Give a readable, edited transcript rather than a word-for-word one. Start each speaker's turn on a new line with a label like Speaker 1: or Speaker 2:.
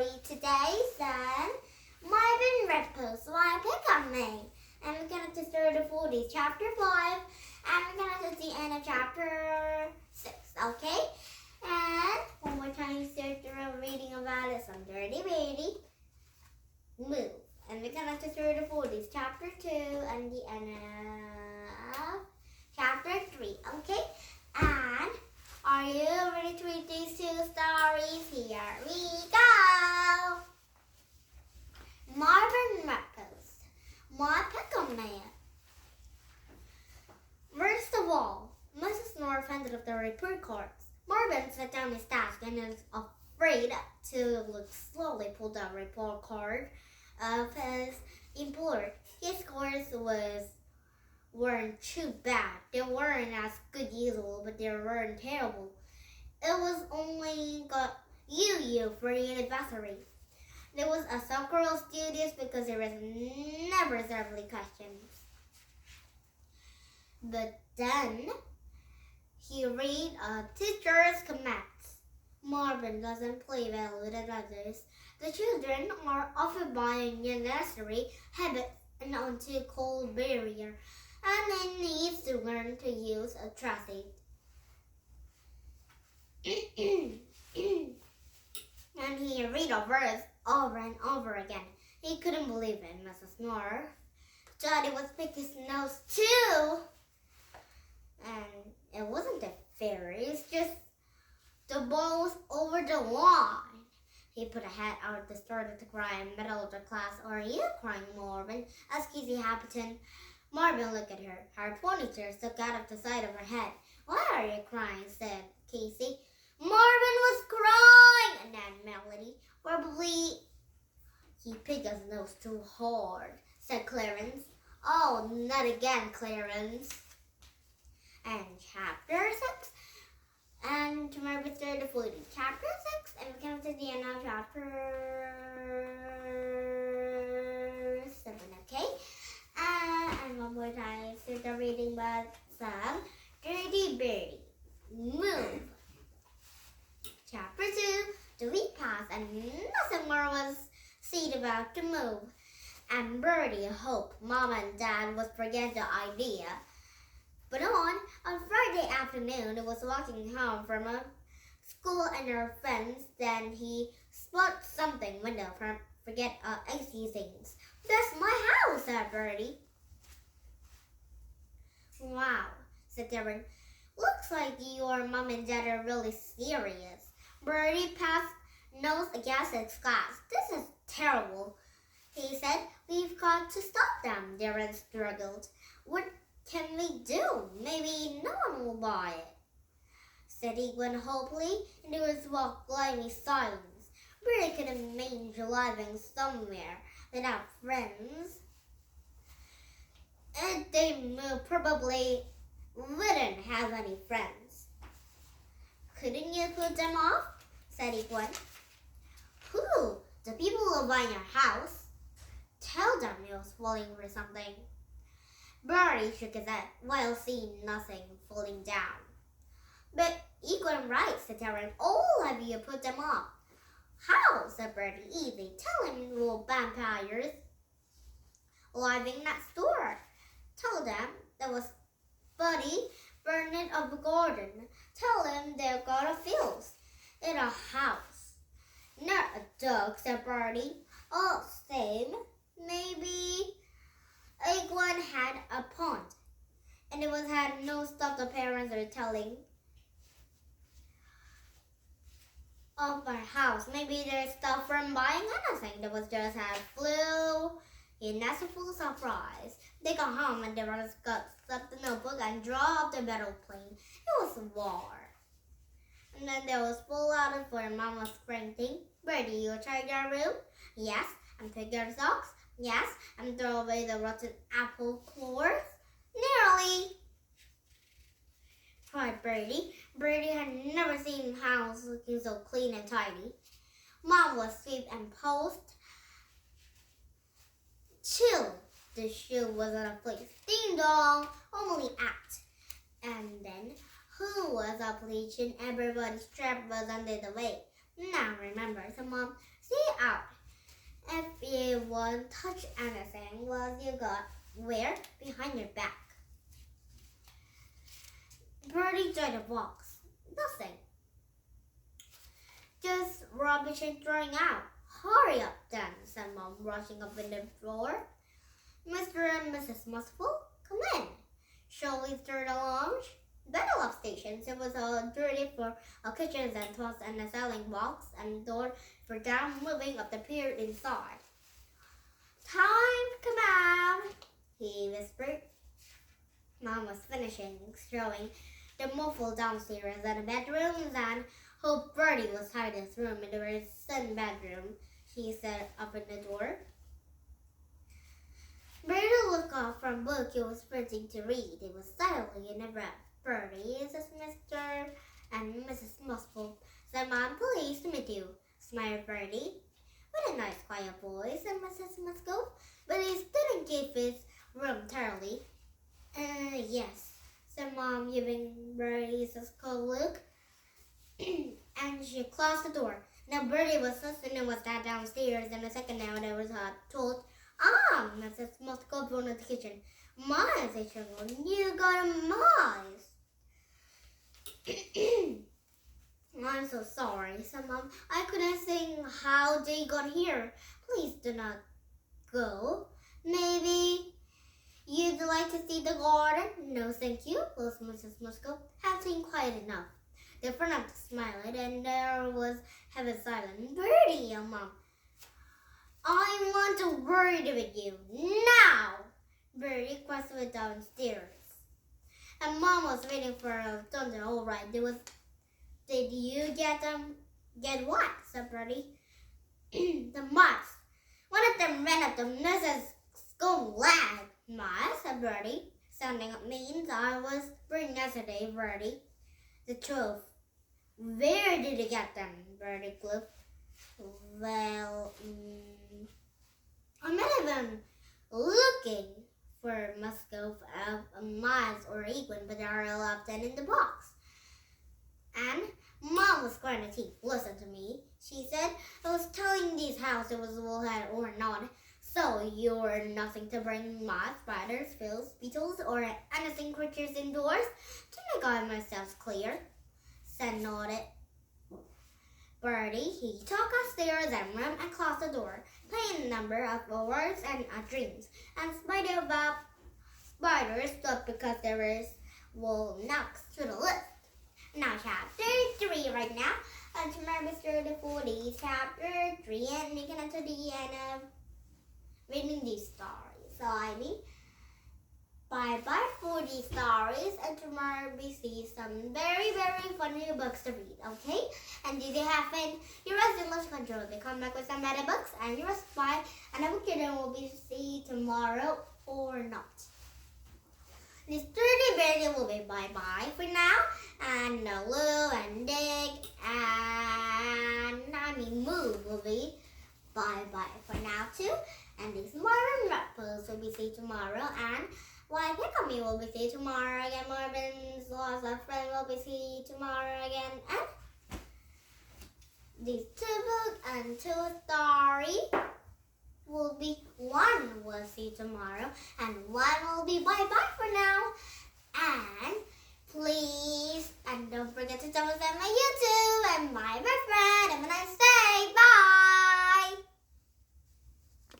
Speaker 1: story today, son. Marvin, Redpost, why pick on me? And we're going to start the 40s, chapter 5, and we're going to the end of chapter 6, okay? And one more time, start reading about it, some dirty baby. Move. And we're going to start the 40s, chapter 2, and the end of chapter 3, okay? And are you ready to read these two stories? Here we go! Marvin Redpost, my pickle man. Where's the wall? Mrs. North handed up the report cards. Marvin sat down his desk and was afraid to look slowly pulled out a report card of his employer. His scores weren't too bad. They weren't as good usual, but they weren't terrible. It was only got you for your anniversary. There was a soccer studious because there was never several questions. But then he read a teacher's comments. Marvin doesn't play well with others. The children are often buying a nursery habit and onto a cold barrier, and then needs to learn to use a trusty. And he read a verse over and over again. He couldn't believe it, Mrs. North. Daddy was picking his nose too. And it wasn't a fairy, it's just the ball was over the line. He put a head out and started to cry in the middle of the class. Are you crying, Marvin? Asked Casey Hamilton. Marvin looked at her. Her ponytail stuck out of the side of her head. Why are you crying? Said Casey. Marvin was crying, announced Melody. Probably he picked his nose too hard, said Clarence. Oh, not again, Clarence. And chapter 6. And tomorrow we start the 40. Chapter 6, and we come to the end of chapter 7, okay? And one more time, start the reading by some Dirty Bertie. Move. Chapter 2, the week passed and nothing more was said about the move. And Bertie hoped Mom and Dad would forget the idea. But on Friday afternoon, he was walking home from school and her friends. Then he spotted something window from forget icy things. That's my house, said Bertie. Wow, said Darren. Looks like your mom and dad are really serious. Bertie passed nose against his glass. This is terrible, he said. We've got to stop them, Darren struggled. What can we do? Maybe no one will buy it, said Ewan hopefully, and there was gloomy silence. Bertie could imagine living somewhere without friends, and they probably wouldn't have any friends. Couldn't you put them off? Said Ewan. Who? The people who buy your house. Tell them it was falling for something. Bertie shook his head while seeing nothing falling down. But Ewan right, said Darren. All of you put them off. How? Said Bertie. Easy. Tell him little vampires living next door. Tell them there was Buddy burning up a garden. Tell him they've got a field in a house. Not a dog, said Bertie. Oh, same. Maybe Ewan had a pond, and it was had no stuff the parents are telling of our house. Maybe there's stuff from buying anything. There was just had flu. He nested full surprise. They got home and they got the notebook and draw up the battle plane. It was war. And then there was full out of where Mom was sprinting. Bertie, you tried your room? Yes. And pick your socks? Yes. And throw away the rotten apple cores? Nearly, cried Bertie. Bertie had never seen the house looking so clean and tidy. Mom was swept and post. Chill. The shoe was out of place. Ding dong, only act. And then, who was up bleaching? Everybody's trap was under the weight. Now remember, said Mom, Stay out. If you won't touch anything while you got wear behind your back. Bertie joined the box. Nothing. Just rubbish and throwing out. Hurry up then, said Mom, rushing up in the door. Mr. and Mrs. Muscle, come in. Shall we start the lounge? Battle of stations. It was all dirty for our kitchens and toss and a selling box and door for down moving up the pier inside. Time to come out, he whispered. Mom was finishing throwing the muffle downstairs and the bedrooms and hoped Bertie was hiding his room in the son bedroom. She said up in the door. Bertie looked up from a book he was printing to read. It was silently in a breath. Bertie, is this Mr. and Mrs. Muscle? Said Mom, pleased to meet you, smiled Bertie. What a nice quiet voice, said Mrs. Musgrove, but he didn't give his room thoroughly. Yes, said Mom, giving Bertie a cold look. And she closed the door. Now Bertie was listening and was that downstairs, and a second now there was told, Mrs. Musgrove from the kitchen. Mice, I chuckled. You got a mice. I'm so sorry, said Mom. I couldn't think how they got here. Please do not go. Maybe you'd like to see the garden? No, thank you, was Mrs. Musgrove. Have seen quite enough. The front of smiled, and there was heavy silence. Bertie, your Mom. I want to word with you now. Bertie questioned downstairs. And Mom was waiting for a thunder. All right, did you get them? Get what? Said Bertie. The mice. One of them ran up the nurse's school lag. Mice, said Bertie. Sounding up means I was bringing yesterday, Bertie. The truth. Where did you get them? Bertie glooped. Well, I might have been looking for Musgrove of mice or equine, but they are all often in the box. And Mom was grinding her teeth. Listen to me, she said. I was telling these house it was bullhead or not. So you're nothing to bring moths, spiders, flies, beetles, or anything creatures indoors? To make all myself clear, said nodded Bertie. He took upstairs and room and closed the door, playing a number of words and dreams. And spiders stopped because there is knocks to the list. Now chapter 3 right now. And tomorrow Mr. the 40 chapter 3, and we can enter the end of reading these stories. So I mean, bye for these stories, and tomorrow we see some very, very funny books to read, okay? And if they happen, you rest in lost control. They come back with some better books, and you rest by, and I will get them will be see tomorrow or not. This 30 video will be bye-bye for now, and Lou and Dick and Moo will be bye-bye for now too. And this Marvin Redpost will be see tomorrow, and Why Pick on Me will be see tomorrow again. Marvin's Lost Love Friend will be see tomorrow again, and these 2 books and 2 stories will be one we'll see tomorrow, and one will be bye-bye for now. And please, and don't forget to subscribe my YouTube and my best friend.